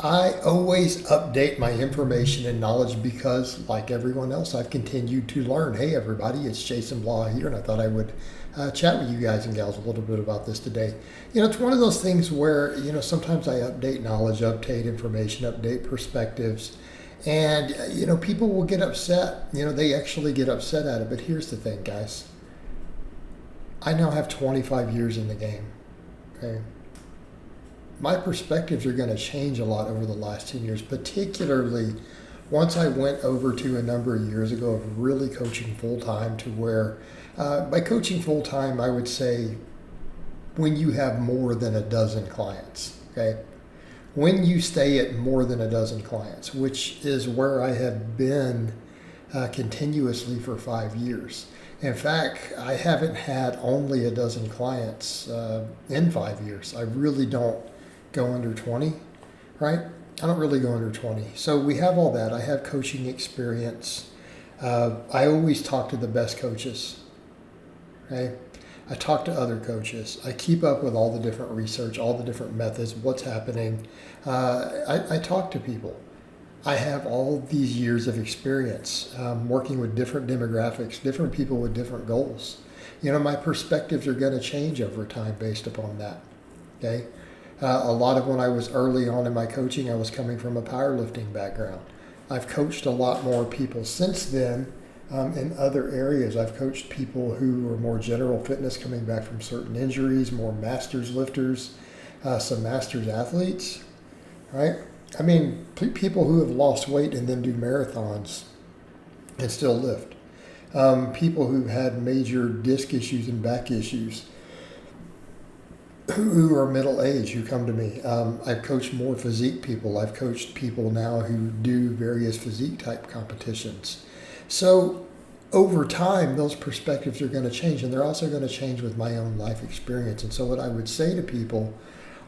I always update my information and knowledge because, like everyone else, I've continued to learn. Hey, everybody, it's Jason Blaha here, and I thought I would chat with you guys and gals a little bit about this today. It's one of those things where, sometimes I update knowledge, update information, update perspectives, and, people will get upset. They actually get upset at it. But here's the thing, guys. I now have 25 years in the game, okay? My perspectives are going to change a lot over the last 10 years, particularly once I went over to a number of years ago of really coaching full time to where, by coaching full time, I would say when you have more than a dozen clients, okay? When you stay at more than a dozen clients, which is where I have been continuously for 5 years. In fact, I haven't had only a dozen clients in 5 years. I really don't go under 20, right? I don't really go under 20. So we have all that. I have coaching experience. I always talk to the best coaches, okay? I talk to other coaches. I keep up with all the different research, all the different methods, what's happening. I talk to people. I have all these years of experience working with different demographics, different people with different goals. My perspectives are going to change over time based upon that, okay? A lot of when I was early on in my coaching, I was coming from a powerlifting background. I've coached a lot more people since then in other areas. I've coached people who are more general fitness coming back from certain injuries, more masters lifters, some masters athletes, right? I mean, people who have lost weight and then do marathons and still lift. People who had major disc issues and back issues, who are middle age, who come to me. I've coached more physique people. I've coached people now who do various physique type competitions. So over time, those perspectives are going to change, and they're also going to change with my own life experience. And so what I would say to people,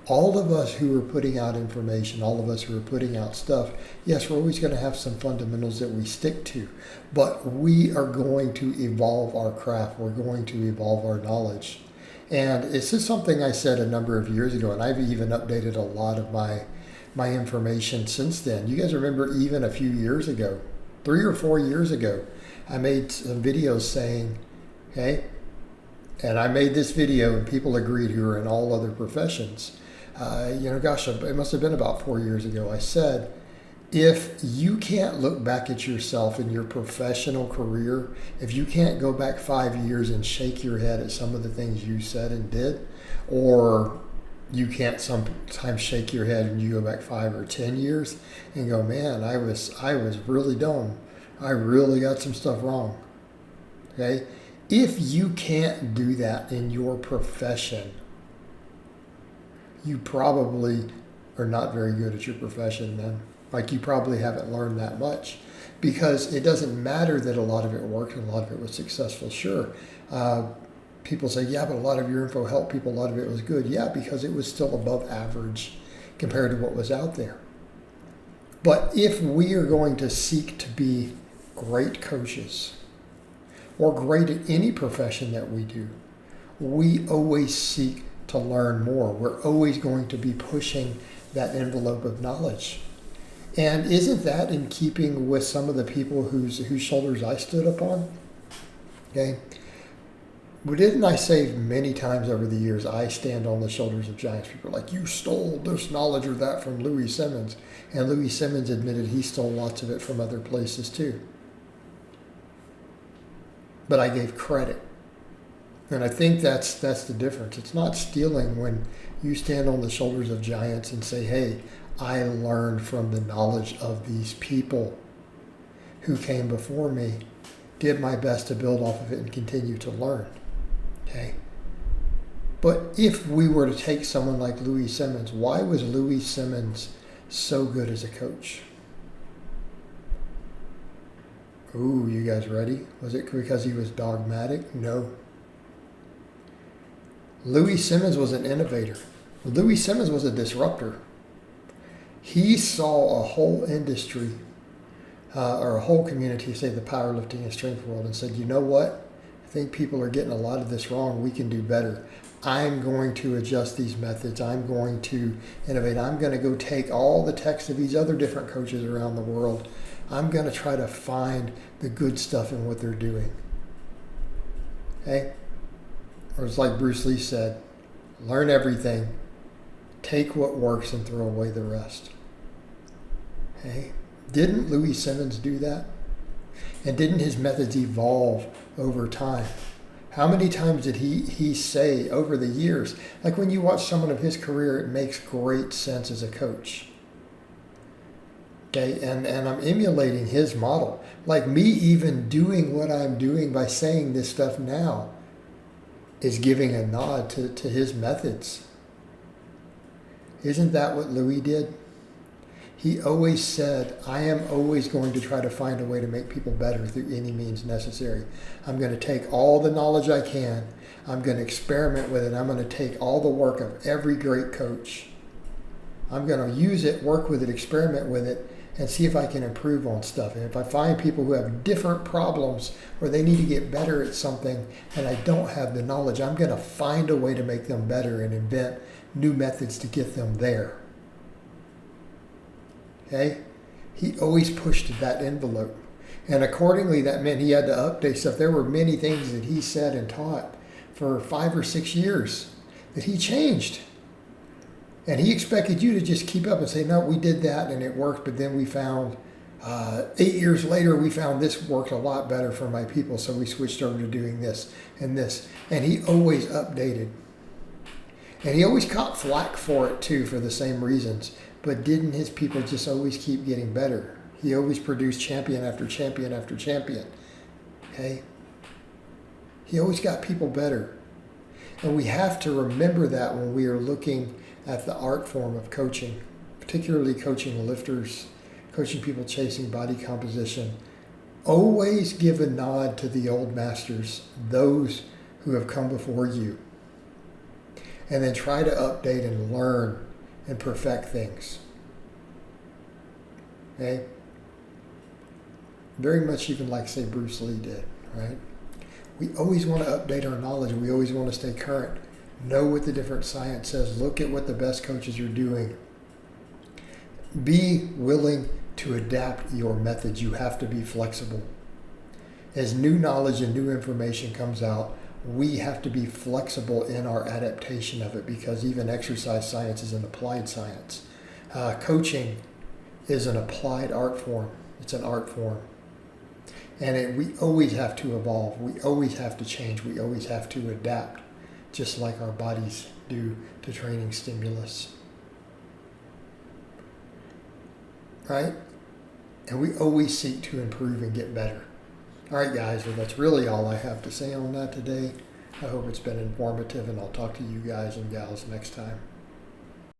all of us who are putting out information, all of us who are putting out stuff, yes, we're always going to have some fundamentals that we stick to, but we are going to evolve our craft. We're going to evolve our knowledge. And this is something I said a number of years ago, and I've even updated a lot of my information since then. You guys remember even a few years ago, 3 or 4 years ago, I made some videos saying, okay, and I made this video and people agreed who are in all other professions. It must have been about 4 years ago. I said, if you can't look back at yourself in your professional career, if you can't go back 5 years and shake your head at some of the things you said and did, or you can't sometimes shake your head and you go back 5 or 10 years and go, man, I was really dumb. I really got some stuff wrong. Okay? If you can't do that in your profession, you probably are not very good at your profession then. Like, you probably haven't learned that much, because it doesn't matter that a lot of it worked and a lot of it was successful. Sure, people say, yeah, but a lot of your info helped people. A lot of it was good. Yeah, because it was still above average compared to what was out there. But if we are going to seek to be great coaches or great at any profession that we do, we always seek to learn more. We're always going to be pushing that envelope of knowledge. And isn't that in keeping with some of the people whose shoulders I stood upon? Okay. But didn't I say many times over the years, I stand on the shoulders of giants? People are like, you stole this knowledge or that from Louis Simmons. And Louis Simmons admitted he stole lots of it from other places too. But I gave credit. And I think that's the difference. It's not stealing when you stand on the shoulders of giants and say, hey, I learned from the knowledge of these people who came before me, did my best to build off of it and continue to learn. Okay? But if we were to take someone like Louis Simmons, why was Louis Simmons so good as a coach? Ooh, you guys ready? Was it because he was dogmatic? No. Louis Simmons was an innovator. Louis Simmons was a disruptor. He saw a whole industry or a whole community, say the powerlifting and strength world, and said, you know what? I think people are getting a lot of this wrong. We can do better. I'm going to adjust these methods. I'm going to innovate. I'm going to go take all the text of these other different coaches around the world. I'm going to try to find the good stuff in what they're doing. Okay? Or it's like Bruce Lee said, learn everything, take what works and throw away the rest. Okay? Didn't Louis Simmons do that? And didn't his methods evolve over time? How many times did he say over the years, like when you watch someone of his career, it makes great sense as a coach. Okay, and I'm emulating his model. Like me even doing what I'm doing by saying this stuff now is giving a nod to his methods. Isn't that what Louis did? He always said, I am always going to try to find a way to make people better through any means necessary. I'm going to take all the knowledge I can. I'm going to experiment with it. I'm going to take all the work of every great coach. I'm going to use it, work with it, experiment with it, and see if I can improve on stuff. And if I find people who have different problems or they need to get better at something and I don't have the knowledge, I'm going to find a way to make them better and invent new methods to get them there. Okay? He always pushed that envelope. And accordingly, that meant he had to update stuff. There were many things that he said and taught for 5 or 6 years that he changed. And he expected you to just keep up and say, no, we did that and it worked, but then we found 8 years later, we found this worked a lot better for my people, so we switched over to doing this and this. And he always updated. And he always caught flack for it too, for the same reasons. But didn't his people just always keep getting better? He always produced champion after champion after champion. Okay? He always got people better. And we have to remember that when we are looking at the art form of coaching, particularly coaching lifters, coaching people chasing body composition. Always give a nod to the old masters, those who have come before you. And then try to update and learn and perfect things. Okay? Very much even like, say, Bruce Lee did, right? We always want to update our knowledge. We always want to stay current. Know what the different science says. Look at what the best coaches are doing. Be willing to adapt your methods. You have to be flexible. As new knowledge and new information comes out, we have to be flexible in our adaptation of it, because even exercise science is an applied science. Coaching is an applied art form. It's an art form. And we always have to evolve. We always have to change. We always have to adapt, just like our bodies do to training stimulus. Right? And we always seek to improve and get better. All right, guys, well, that's really all I have to say on that today. I hope it's been informative, and I'll talk to you guys and gals next time.